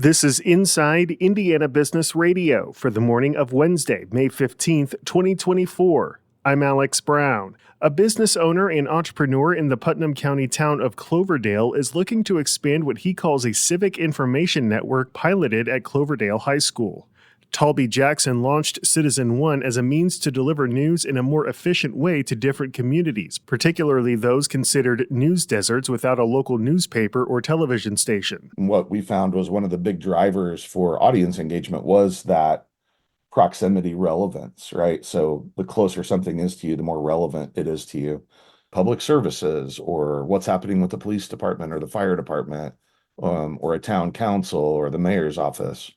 This is Inside Indiana Business Radio for the morning of Wednesday, May 15th, 2024. I'm Alex Brown. A business owner and entrepreneur in the Putnam County town of Cloverdale is looking to expand what he calls a civic information network piloted at Cloverdale High School. Talby Jackson launched Citizen One as a means to deliver news in a more efficient way to different communities, particularly those considered news deserts without a local newspaper or television station. What we found was one of the big drivers for audience engagement was that proximity relevance, right? So the closer something is to you, the more relevant it is to you. Public services, or what's happening with the police department or the fire department, or a town council or the mayor's office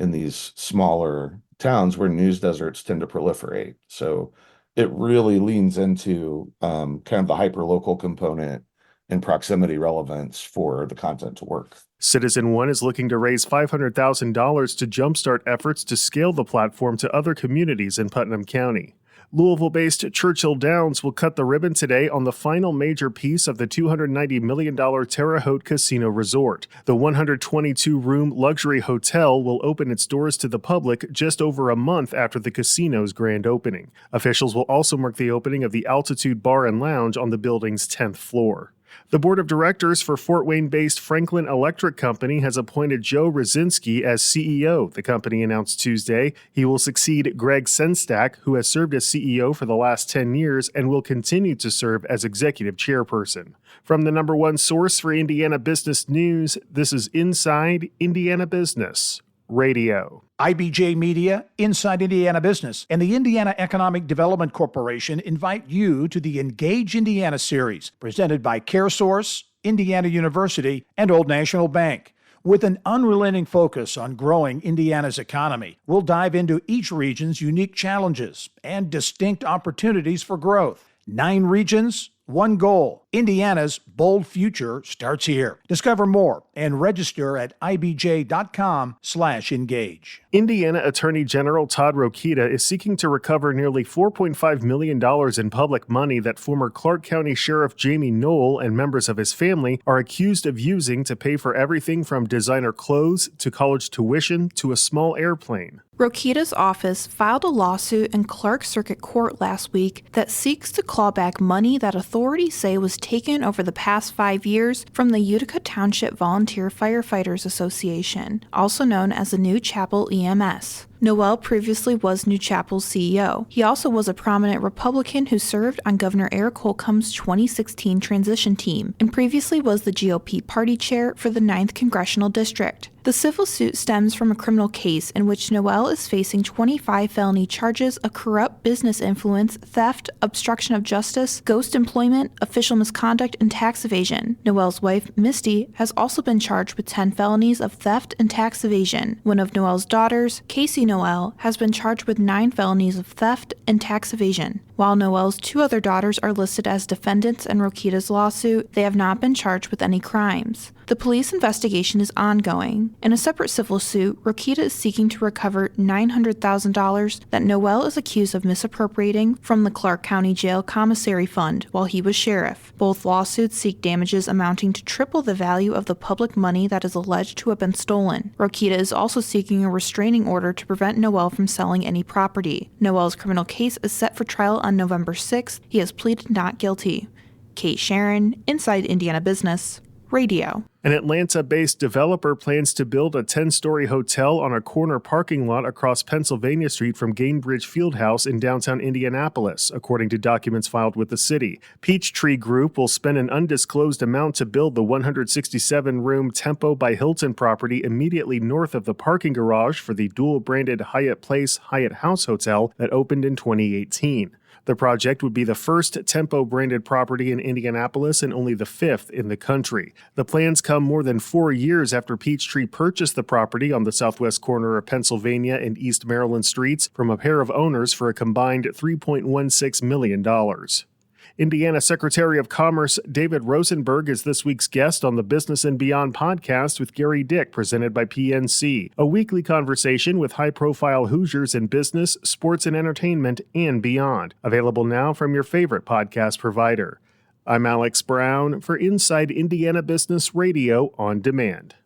in these smaller towns where news deserts tend to proliferate. So it really leans into kind of the hyperlocal component and proximity relevance for the content to work. Citizen One is looking to raise $500,000 to jumpstart efforts to scale the platform to other communities in Putnam County. Louisville-based Churchill Downs will cut the ribbon today on the final major piece of the $290 million Terre Haute Casino Resort. The 122-room luxury hotel will open its doors to the public just over a month after the casino's grand opening. Officials will also mark the opening of the Altitude Bar and Lounge on the building's 10th floor. The board of directors for Fort Wayne-based Franklin Electric Company has appointed Joe Rosinsky as CEO, the company announced Tuesday. He will succeed Greg Senstak, who has served as CEO for the last 10 years and will continue to serve as executive chairperson. From the number one source for Indiana business news, this is Inside Indiana Business Radio. IBJ Media, Inside Indiana Business, and the Indiana Economic Development Corporation invite you to the Engage Indiana series, presented by CareSource, Indiana University, and Old National Bank. With an unrelenting focus on growing Indiana's economy, we'll dive into each region's unique challenges and distinct opportunities for growth. 9 regions, 1 goal. Indiana's bold future starts here. Discover more and register at ibj.com/engage. Indiana Attorney General Todd Rokita is seeking to recover nearly $4.5 million in public money that former Clark County Sheriff Jamie Knoll and members of his family are accused of using to pay for everything from designer clothes to college tuition to a small airplane. Rokita's office filed a lawsuit in Clark Circuit Court last week that seeks to claw back money that authorities say was taken over the past 5 years from the Utica Township Volunteer Firefighters Association, also known as the New Chapel EMS. Noel previously was New Chapel's CEO. He also was a prominent Republican who served on Governor Eric Holcomb's 2016 transition team and previously was the GOP party chair for the 9th Congressional District. The civil suit stems from a criminal case in which Noel is facing 25 felony charges of corrupt business influence, theft, obstruction of justice, ghost employment, official misconduct, and tax evasion. Noel's wife, Misty, has also been charged with 10 felonies of theft and tax evasion. One of Noel's daughters, Casey Noel, has been charged with 9 felonies of theft and tax evasion. While Noel's 2 other daughters are listed as defendants in Rokita's lawsuit, they have not been charged with any crimes. The police investigation is ongoing. In a separate civil suit, Rokita is seeking to recover $900,000 that Noel is accused of misappropriating from the Clark County Jail Commissary Fund while he was sheriff. Both lawsuits seek damages amounting to triple the value of the public money that is alleged to have been stolen. Rokita is also seeking a restraining order to prevent Noel from selling any property. Noel's criminal case is set for trial on November 6th. He has pleaded not guilty. Kate Sharon, Inside Indiana Business Radio. An Atlanta-based developer plans to build a 10-story hotel on a corner parking lot across Pennsylvania Street from Gainbridge Fieldhouse in downtown Indianapolis, according to documents filed with the city. Peachtree Group will spend an undisclosed amount to build the 167-room Tempo by Hilton property immediately north of the parking garage for the dual-branded Hyatt Place Hyatt House Hotel that opened in 2018. The project would be the first Tempo-branded property in Indianapolis and only the 5th in the country. The plans come more than 4 years after Peachtree purchased the property on the southwest corner of Pennsylvania and East Maryland streets from a pair of owners for a combined $3.16 million. Indiana Secretary of Commerce David Rosenberg is this week's guest on the Business and Beyond podcast with Gary Dick, presented by PNC, a weekly conversation with high-profile Hoosiers in business, sports, and entertainment, and beyond. Available now from your favorite podcast provider. I'm Alex Brown for Inside Indiana Business Radio on Demand.